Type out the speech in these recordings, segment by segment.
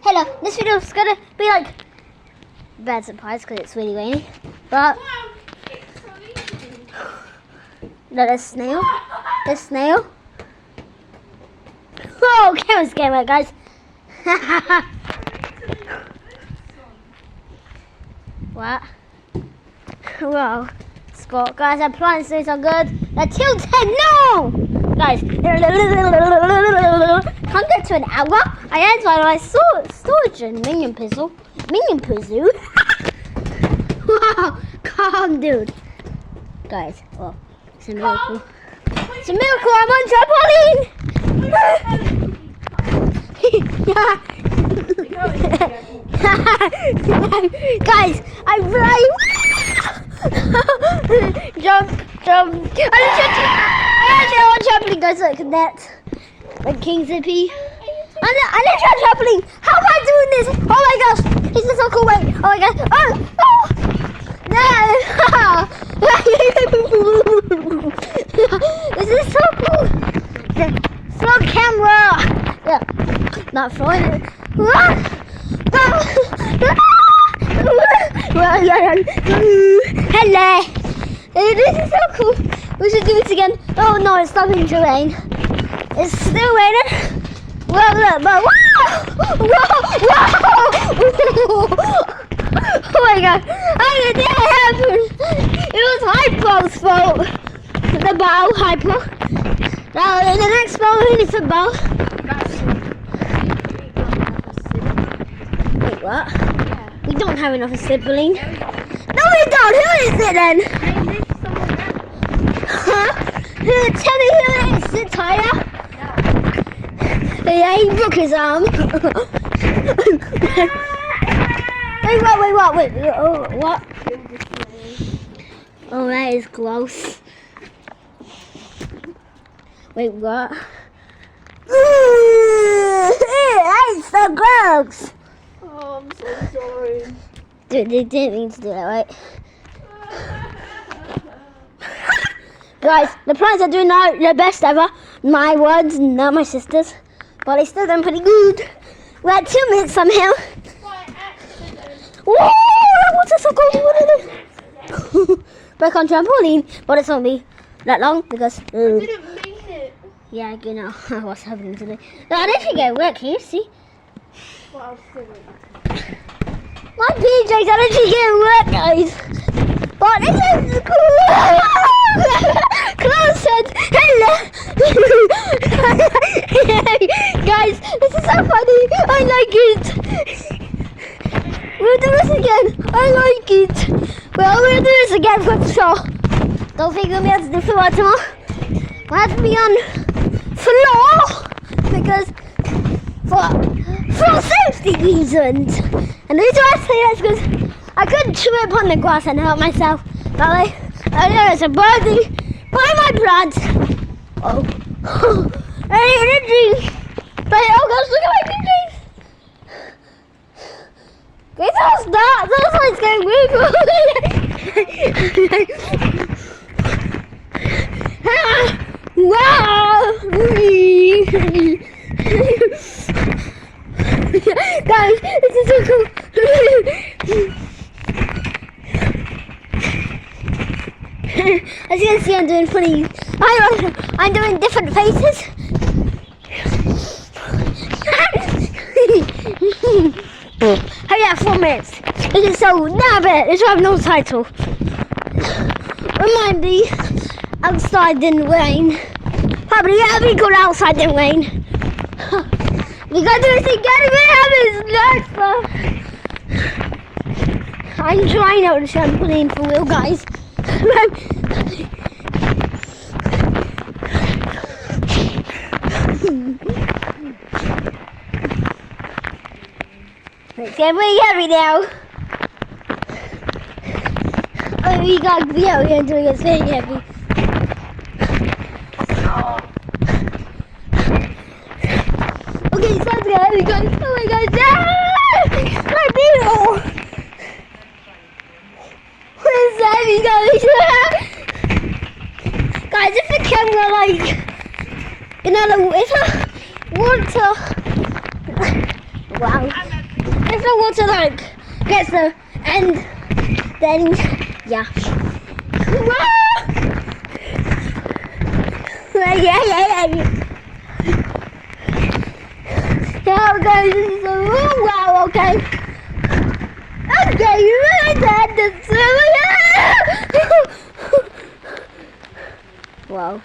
Hello, this video is gonna be like bad surprise because it's really rainy. But no, there's snail. There's snail. Oh, camera's getting wet, guys. What? Wow. Spot, guys, our plants are so good. They're tilted. No! Guys, come get to an hour. I had my storage and minion puzzle. Minion puzzle. Wow, calm, dude. Guys, well, it's a miracle. It's a miracle. I'm on trampoline. Guys, I'm flying. Jump. I actually want trampoline, guys, like that. Like King Zippy. I need trampoline. How am I doing this? Oh my gosh. This is so cool. Wait. Oh my gosh. Oh. No. This is so cool. Slow camera. Yeah. Not throwing it. Hello. This is so cool. We should do this again. Oh no, it's stopping to rain. It's still raining. Well, look, but wow! Oh my god! How did that happen? It was Hypo's fault. The ball, Hypo. Now the next ball is a ball. Wait, what? Yeah. We don't have enough sibling. No, we don't. Who is it then? Huh? Tell me who it is. Is it Tyler? Yeah, he broke his arm. Wait, what? Oh, what? Oh, that is gross. Wait, what? That's so gross. Oh, I'm so sorry. Dude, they didn't mean to do that, right? Guys, the plants are doing their best ever. My words, not my sister's. But they still done pretty good. We're at 2 minutes somehow. Whoa, that water's so cold. What is it? Back on trampoline, but it's won't be that long because. I didn't mean it. Yeah, you know what's happening today. No, I didn't get wet. Can you see? Well, I was silly. My PJs are actually getting wet, guys. But this is cool. Close it. Hello. Guys, this is so funny. I like it. We'll do this again. I like it. Well, we'll do this again for sure. Don't think we'll be able to do floor tomorrow. We'll have to be on floor because for safety reasons. And the reason why I say that is because I couldn't trip on the grass and hurt myself. But like, there's a birdie by my plants. Oh. I need a drink. But oh gosh, look at my PJs. Guys, how's that? That's why it's getting weird. Wow. Guys, this is so cool. As you can see, I'm doing funny. I'm doing different faces. Hurry up, 4 minutes. This is so nabbit. This will have no title. Remind me, outside in the rain. Probably yeah, we go outside in the rain. We gotta do this again. We have this next. I'm trying out the trampoline for real, guys. It's getting really heavy now. Oh, we gotta be out here doing it very heavy. Okay, it's time to get heavy, guys. Oh my god, yeah! My beetle! What is heavy, guys? Guys, if the camera, like, if the water Wow. If the water like gets the end, then yeah. Wow. Yeah. Yeah, guys, this is a wow, okay. Okay, you really had this. Wow.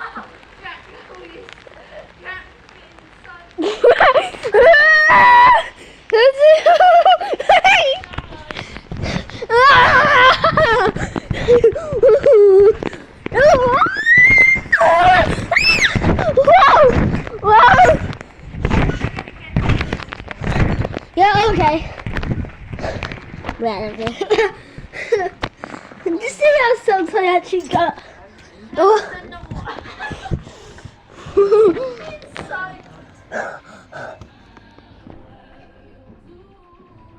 Whoa! Yeah, okay. Right, okay. Just see how soft I actually got. Oh.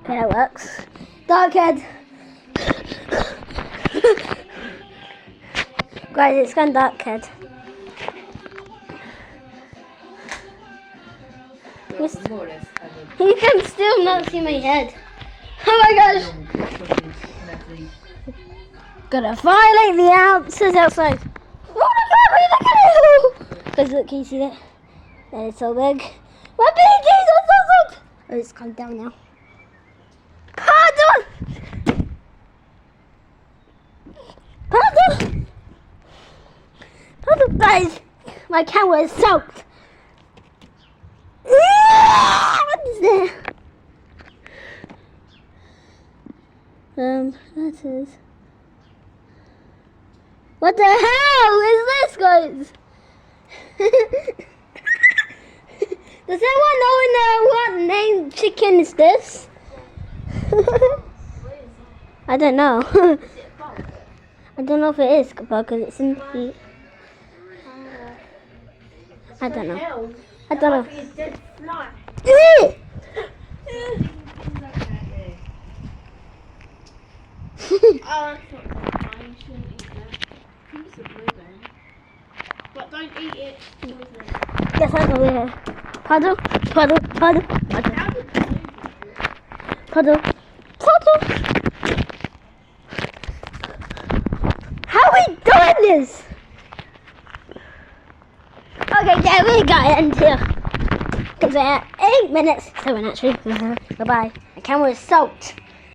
Okay, that works. Dark head. Guys, it's gone dark head. You can still not see my head. Oh my gosh. Gonna violate the answers outside. Oh my god, look at it! Guys, look, can you see that? That is so big. My pinkies are so big! Oh, it's calmed down now. Pardon! Pardon! Pardon, guys. My camera is soaked. What is there? That is. What the hell is this, guys? Does anyone know what name chicken is this? I don't know. I don't know if it is because it's in the. I don't know. I don't know. But don't eat it. Yes, I know it. Puddle. How we doing this? Okay, yeah, we got it end here. Because we're at 8 minutes, 7 actually. Bye-bye. The camera is soaked.